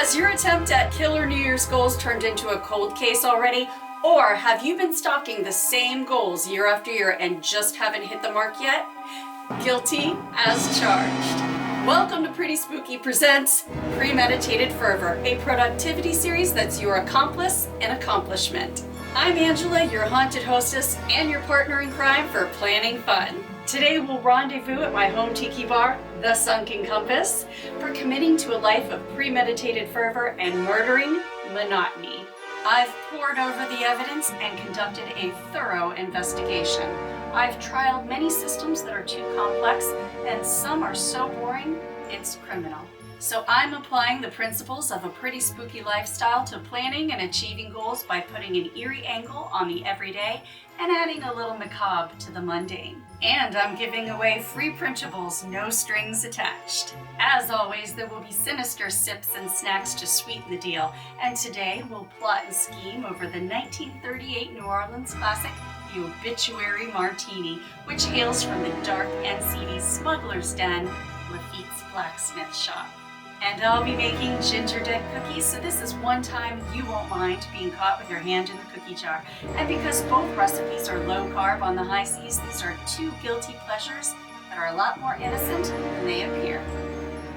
Has your attempt at killer New Year's goals turned into a cold case already? Or have you been stalking the same goals year after year and just haven't hit the mark yet? Guilty as charged. Welcome to Pretty Spooky presents Premeditated Fervor, a productivity series that's your accomplice and accomplishment. I'm Angela, your haunted hostess and your partner in crime for planning fun. Today we'll rendezvous at my home tiki bar, the Sunken Compass, for committing to a life of premeditated fervor and murdering monotony. I've pored over the evidence and conducted a thorough investigation. I've trialed many systems that are too complex, and some are so boring, it's criminal. So I'm applying the principles of a pretty spooky lifestyle to planning and achieving goals by putting an eerie angle on the everyday and adding a little macabre to the mundane. And I'm giving away free Printables, no strings attached. As always, there will be sinister sips and snacks to sweeten the deal. And today we'll plot and scheme over the 1938 New Orleans classic, the Obituary Martini, which hails from the dark and seedy smuggler's den, Lafitte's blacksmith shop. And I'll be making GingerDEAD cookies, so this is one time you won't mind being caught with your hand in the cookie jar. And because both recipes are low carb on the high seas, these are two guilty pleasures that are a lot more innocent than they appear.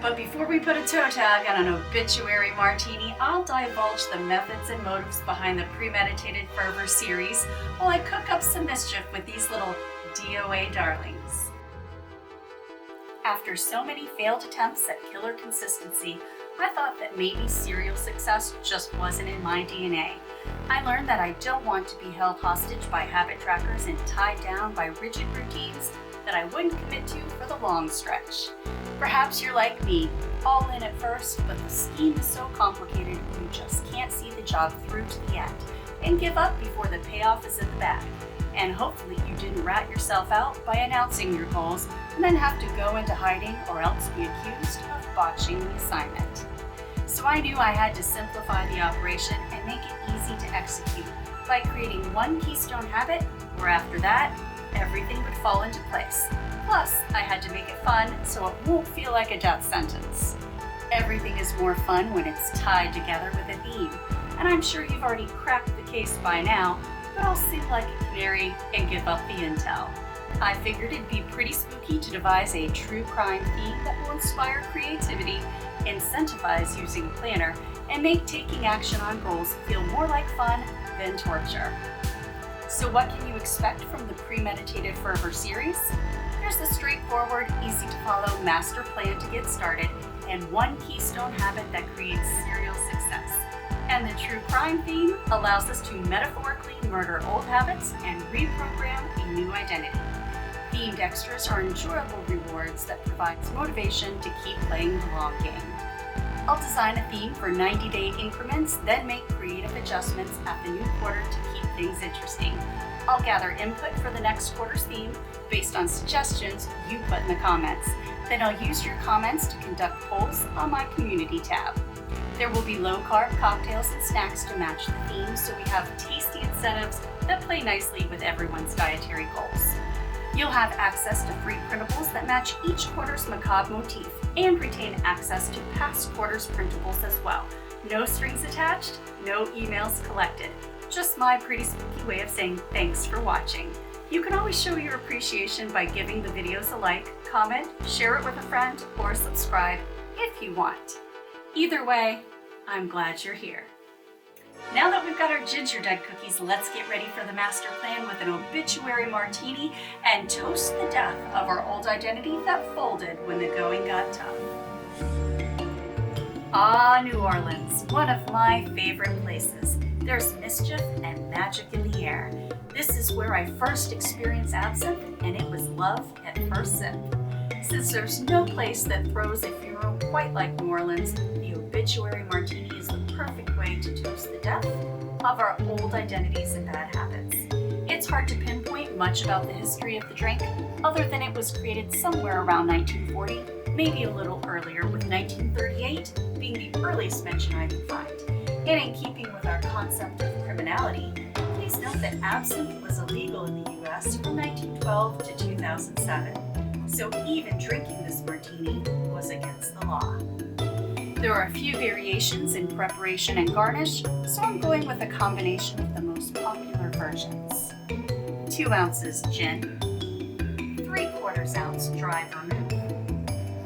But before we put a toe tag on an Obituary Martini, I'll divulge the methods and motives behind the Premeditated Fervor series while I cook up some mischief with these little DOA darlings. After so many failed attempts at killer consistency, I thought that maybe serial success just wasn't in my DNA. I learned that I don't want to be held hostage by habit trackers and tied down by rigid routines that I wouldn't commit to for the long stretch. Perhaps you're like me, all in at first, but the scheme is so complicated you just can't see the job through to the end and give up before the payoff is in the bag. And hopefully you didn't rat yourself out by announcing your goals and then have to go into hiding or else be accused of botching the assignment. So I knew I had to simplify the operation and make it easy to execute by creating one keystone habit where after that, everything would fall into place. Plus, I had to make it fun so it won't feel like a death sentence. Everything is more fun when it's tied together with a theme, and I'm sure you've already cracked the case by now, but I'll sing like a canary and give up the intel. I figured it'd be pretty spooky to devise a true crime theme that will inspire creativity, incentivize using a planner, and make taking action on goals feel more like fun than torture. So what can you expect from the Premeditated Fervor series? There's a straightforward, easy to follow master plan to get started, and one keystone habit that creates serial success. And the true crime theme allows us to metaphorically murder old habits and reprogram a new identity. Themed extras are enjoyable rewards that provides motivation to keep playing the long game. I'll design a theme for 90-day increments, then make creative adjustments at the new quarter to keep things interesting. I'll gather input for the next quarter's theme based on suggestions you put in the comments. Then I'll use your comments to conduct polls on my community tab. There will be low-carb cocktails and snacks to match the theme, so we have tasty incentives that play nicely with everyone's dietary goals. You'll have access to free printables that match each quarter's macabre motif and retain access to past quarter's printables as well. No strings attached, no emails collected. Just my pretty spooky way of saying thanks for watching. You can always show your appreciation by giving the videos a like, comment, share it with a friend, or subscribe if you want. Either way, I'm glad you're here. Now that we've got our GingerDEAD cookies, let's get ready for the master plan with an Obituary Martini and toast the death of our old identity that folded when the going got tough. Ah, New Orleans, one of my favorite places. There's mischief and magic in the air. This is where I first experienced absinthe, and it was love at first sip. Since there's no place that throws a funeral quite like New Orleans, the Obituary Martini is the perfect way to toast the death of our old identities and bad habits. It's hard to pinpoint much about the history of the drink, other than it was created somewhere around 1940, maybe a little earlier, with 1938 being the earliest mention I can find. And in keeping with our concept of criminality, please note that absinthe was illegal in the US from 1912 to 2007. So even drinking this martini was against the law. There are a few variations in preparation and garnish, so I'm going with a combination of the most popular versions. 2 ounces gin, 3/4 ounce dry vermouth,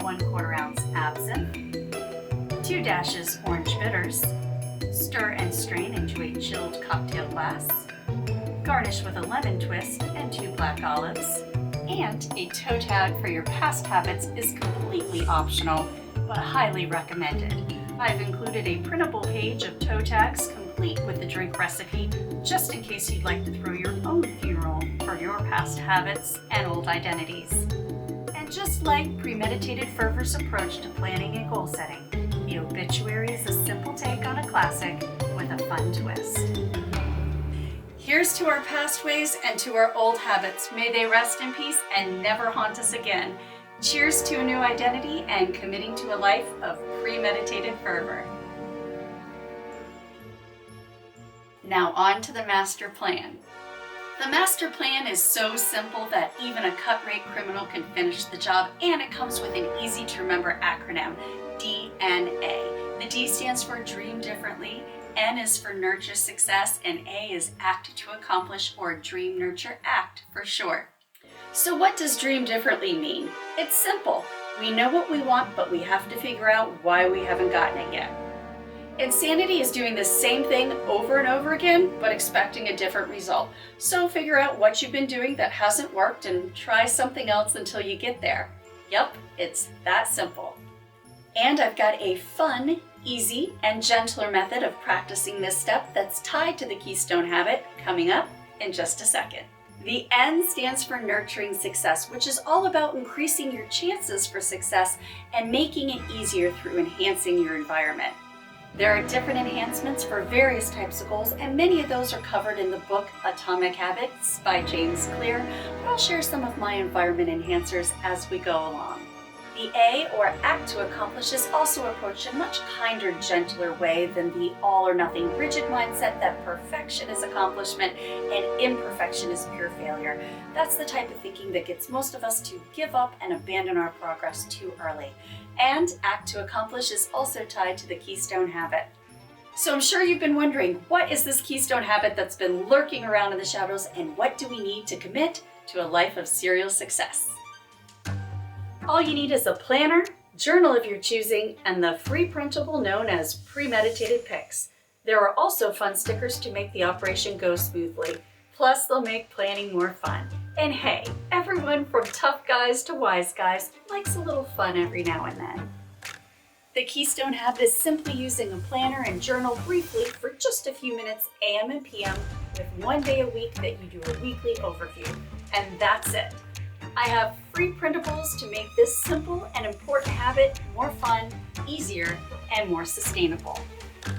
1/4 ounce absinthe, 2 dashes orange bitters. Stir and strain into a chilled cocktail glass. Garnish with a lemon twist and 2 black olives. And a toe tag for your past habits is completely optional, but highly recommended. I've included a printable page of toe tags complete with the drink recipe, just in case you'd like to throw your own funeral for your past habits and old identities. And just like Premeditated Fervor's approach to planning and goal setting, the Obituary is a simple take on a classic with a fun twist. Here's to our past ways and to our old habits. May they rest in peace and never haunt us again. Cheers to a new identity and committing to a life of premeditated fervor. Now on to the master plan. The master plan is so simple that even a cut-rate criminal can finish the job, and it comes with an easy-to-remember acronym, DNA. The D stands for Dream Differently, N is for Nurture Success, and A is Act to Accomplish, or Dream Nurture Act for short. So what does Dream Differently mean? It's simple. We know what we want, but we have to figure out why we haven't gotten it yet. Insanity is doing the same thing over and over again, but expecting a different result. So figure out what you've been doing that hasn't worked and try something else until you get there. Yep, it's that simple. And I've got a fun, easy, and gentler method of practicing this step that's tied to the Keystone habit coming up in just a second. The N stands for Nurturing Success, which is all about increasing your chances for success and making it easier through enhancing your environment. There are different enhancements for various types of goals, and many of those are covered in the book Atomic Habits by James Clear, but I'll share some of my environment enhancers as we go along. The A, or Act to Accomplish, is also approached in a much kinder, gentler way than the all-or-nothing rigid mindset that perfection is accomplishment and imperfection is pure failure. That's the type of thinking that gets most of us to give up and abandon our progress too early. And Act to Accomplish is also tied to the Keystone habit. So I'm sure you've been wondering, what is this Keystone habit that's been lurking around in the shadows, and what do we need to commit to a life of serial success? All you need is a planner, journal of your choosing, and the free printable known as Premeditated Pics. There are also fun stickers to make the operation go smoothly. Plus, they'll make planning more fun. And hey, everyone from tough guys to wise guys likes a little fun every now and then. The Keystone habit is simply using a planner and journal briefly for just a few minutes AM and PM with one day a week that you do a weekly overview. And that's it. I have free printables to make this simple and important habit more fun, easier, and more sustainable.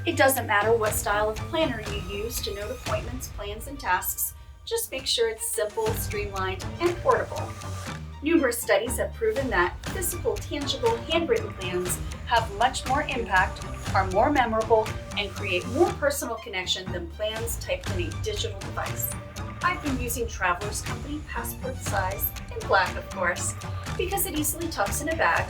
It doesn't matter what style of planner you use to note appointments, plans, and tasks. Just make sure it's simple, streamlined, and portable. Numerous studies have proven that physical, tangible, handwritten plans have much more impact, are more memorable, and create more personal connection than plans typed in a digital device. I've been using Traveler's Company passport size, in black of course, because it easily tucks in a bag,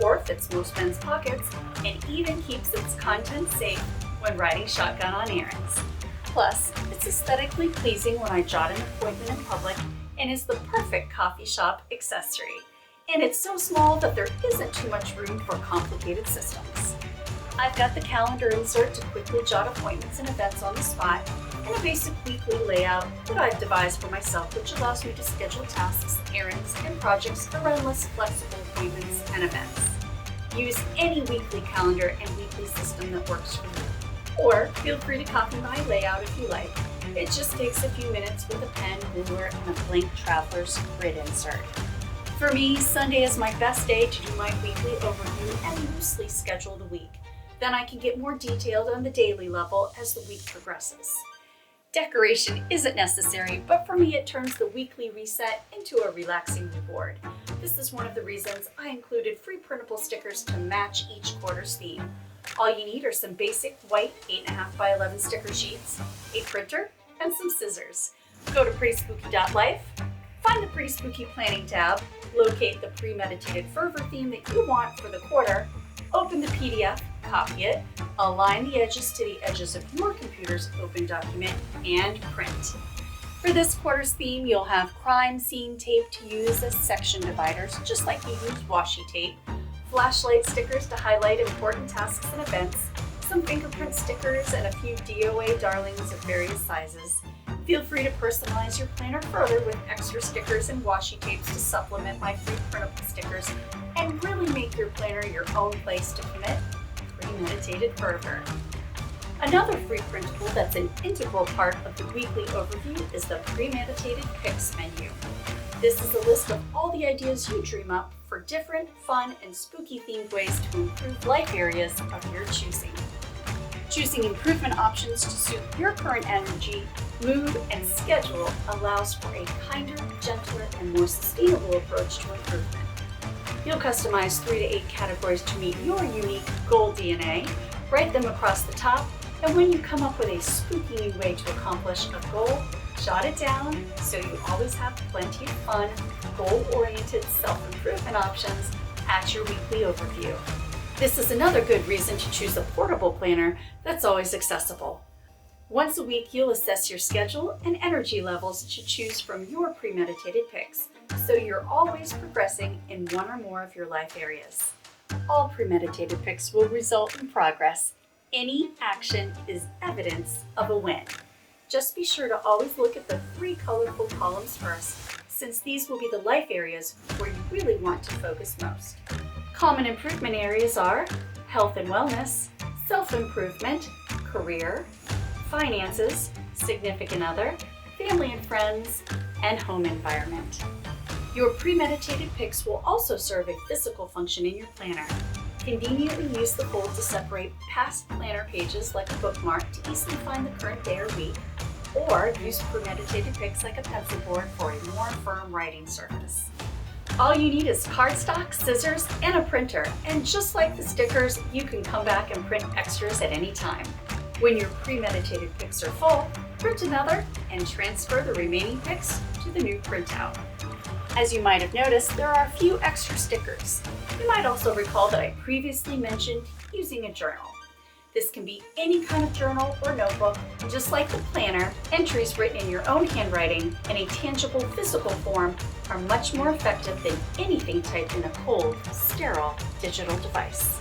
or fits most men's pockets, and even keeps its contents safe when riding shotgun on errands. Plus, it's aesthetically pleasing when I jot an appointment in public, and is the perfect coffee shop accessory. And it's so small that there isn't too much room for complicated systems. I've got the calendar insert to quickly jot appointments and events on the spot, and a basic weekly layout that I've devised for myself, which allows me to schedule tasks, errands, and projects around less flexible appointments and events. Use any weekly calendar and weekly system that works for you. Or feel free to copy my layout if you like. It just takes a few minutes with a pen, ruler, and a blank Traveler's grid insert. For me, Sunday is my best day to do my weekly overview and loosely schedule the week. Then I can get more detailed on the daily level as the week progresses. Decoration isn't necessary, but for me it turns the weekly reset into a relaxing reward. This is one of the reasons I included free printable stickers to match each quarter's theme. All you need are some basic white 8.5 by 11 sticker sheets, a printer, and some scissors. Go to prettyspooky.life, find the Pretty Spooky Planning tab, locate the Premeditated Fervor theme that you want for the quarter, open the PDF, copy it, align the edges to the edges of your computer's open document, and print. For this quarter's theme, you'll have crime scene tape to use as section dividers, just like you use washi tape, flashlight stickers to highlight important tasks and events, some fingerprint stickers, and a few DOA darlings of various sizes. Feel free to personalize your planner further with extra stickers and washi tapes to supplement my free printable stickers and really make your planner your own place to commit Premeditated Fervor. Another free printable that's an integral part of the weekly overview is the Premeditated Picks menu. This is a list of all the ideas you dream up for different, fun, and spooky themed ways to improve life areas of your choosing. Choosing improvement options to suit your current energy, mood, and schedule allows for a kinder, gentler, and more sustainable approach to improvement. You'll customize 3 to 8 categories to meet your unique goal DNA, write them across the top, and when you come up with a spooky new way to accomplish a goal, jot it down so you always have plenty of fun, goal-oriented self-improvement options at your weekly overview. This is another good reason to choose a portable planner that's always accessible. Once a week, you'll assess your schedule and energy levels to choose from your premeditated picks, so you're always progressing in one or more of your life areas. All premeditated picks will result in progress. Any action is evidence of a win. Just be sure to always look at the 3 colorful columns first, since these will be the life areas where you really want to focus most. Common improvement areas are health and wellness, self-improvement, career, finances, significant other, family and friends, and home environment. Your premeditated picks will also serve a physical function in your planner. Conveniently use the fold to separate past planner pages like a bookmark to easily find the current day or week, or use premeditated picks like a pencil board for a more firm writing surface. All you need is cardstock, scissors, and a printer, and just like the stickers, you can come back and print extras at any time. When your premeditated picks are full, print another and transfer the remaining picks to the new printout. As you might have noticed, there are a few extra stickers. You might also recall that I previously mentioned using a journal. This can be any kind of journal or notebook, and just like the planner, entries written in your own handwriting in a tangible physical form are much more effective than anything typed in a cold, sterile digital device.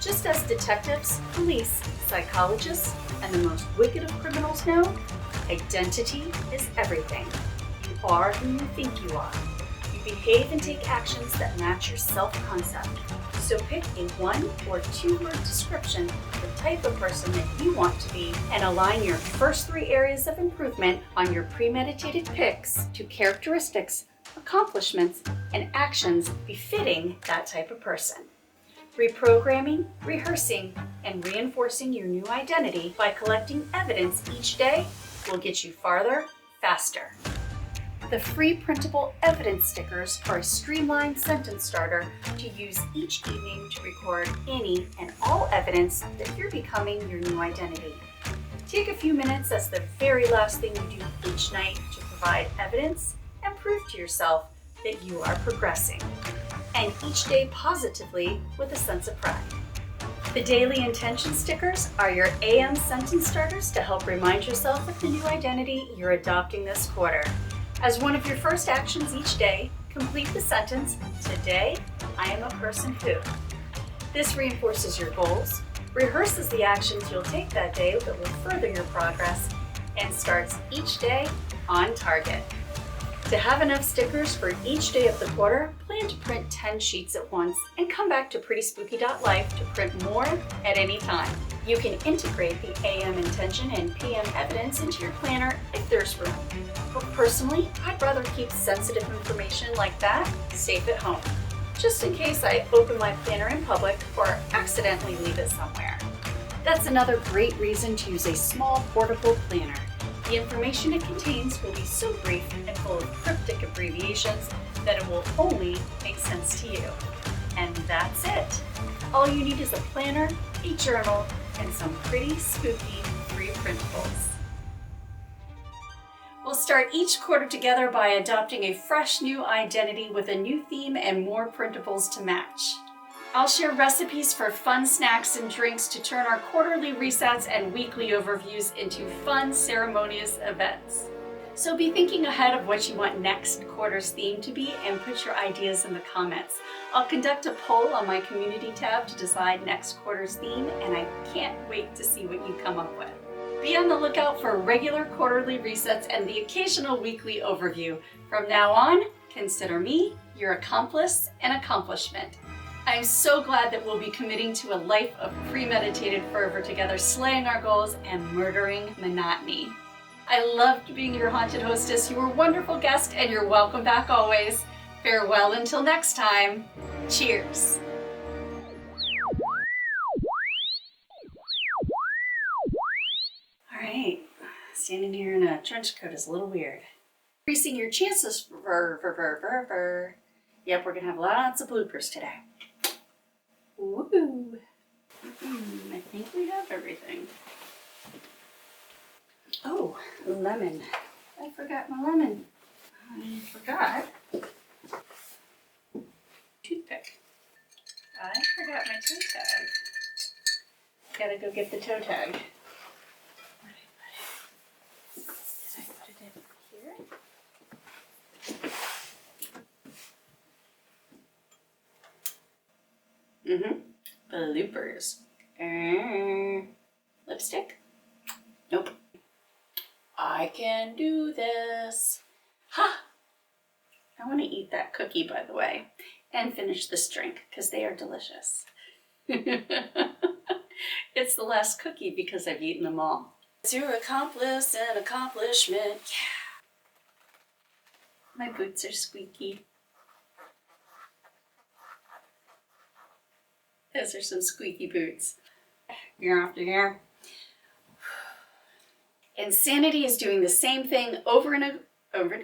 Just as detectives, police, psychologists, and the most wicked of criminals know, identity is everything. You are who you think you are. You behave and take actions that match your self-concept. So pick a 1 or 2 word description of the type of person that you want to be and align your first 3 areas of improvement on your premeditated picks to characteristics, accomplishments, and actions befitting that type of person. Reprogramming, rehearsing, and reinforcing your new identity by collecting evidence each day will get you farther, faster. The free printable evidence stickers are a streamlined sentence starter to use each evening to record any and all evidence that you're becoming your new identity. Take a few minutes as the very last thing you do each night to provide evidence and prove to yourself that you are progressing. And each day positively with a sense of pride. The daily intention stickers are your AM sentence starters to help remind yourself of the new identity you're adopting this quarter. As one of your first actions each day, complete the sentence, "Today, I am a person who." This reinforces your goals, rehearses the actions you'll take that day that will further your progress, and starts each day on target. To have enough stickers for each day of the quarter, plan to print 10 sheets at once and come back to prettyspooky.life to print more at any time. You can integrate the AM intention and PM evidence into your planner if there's room. But personally, I'd rather keep sensitive information like that safe at home, just in case I open my planner in public or accidentally leave it somewhere. That's another great reason to use a small portable planner. The information it contains will be so brief and full of cryptic abbreviations that it will only make sense to you. And that's it. All you need is a planner, a journal, and some pretty spooky free printables. We'll start each quarter together by adopting a fresh new identity with a new theme and more printables to match. I'll share recipes for fun snacks and drinks to turn our quarterly resets and weekly overviews into fun, ceremonious events. So be thinking ahead of what you want next quarter's theme to be and put your ideas in the comments. I'll conduct a poll on my community tab to decide next quarter's theme, and I can't wait to see what you come up with. Be on the lookout for regular quarterly resets and the occasional weekly overview. From now on, consider me your accomplice and accomplishment. I'm so glad that we'll be committing to a life of premeditated fervor together, slaying our goals and murdering monotony. I loved being your haunted hostess. You were a wonderful guest, and you're welcome back always. Farewell until next time. Cheers. All right, standing here in a trench coat is a little weird. Increasing your chances for Yep, we're gonna have lots of bloopers today. Woo! I think we have everything. Oh, lemon. I forgot my lemon. I forgot. Toothpick. I forgot my toe tag. Gotta go get the toe tag. Where did I put it? Did I put it in here? Bloopers. Lipstick? Nope. I can do this. Ha! I want to eat that cookie, by the way, and finish this drink because they are delicious. It's the last cookie because I've eaten them all. It's your accomplice and accomplishment. Yeah. My boots are squeaky. Those are some squeaky boots. Year after year. Insanity is doing the same thing over and over.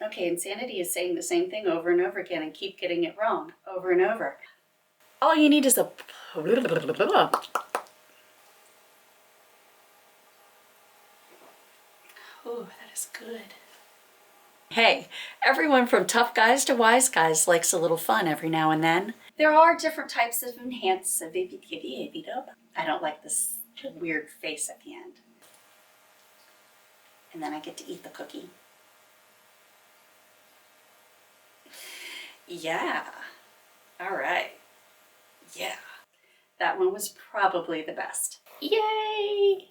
Okay, insanity is saying the same thing over and over again and keep getting it wrong over and over. All you need is a... Oh, that is good. Hey, everyone from tough guys to wise guys likes a little fun every now and then. There are different types of enhanced... I don't like this weird face at the end. And then I get to eat the cookie. Yeah. All right. Yeah. That one was probably the best. Yay!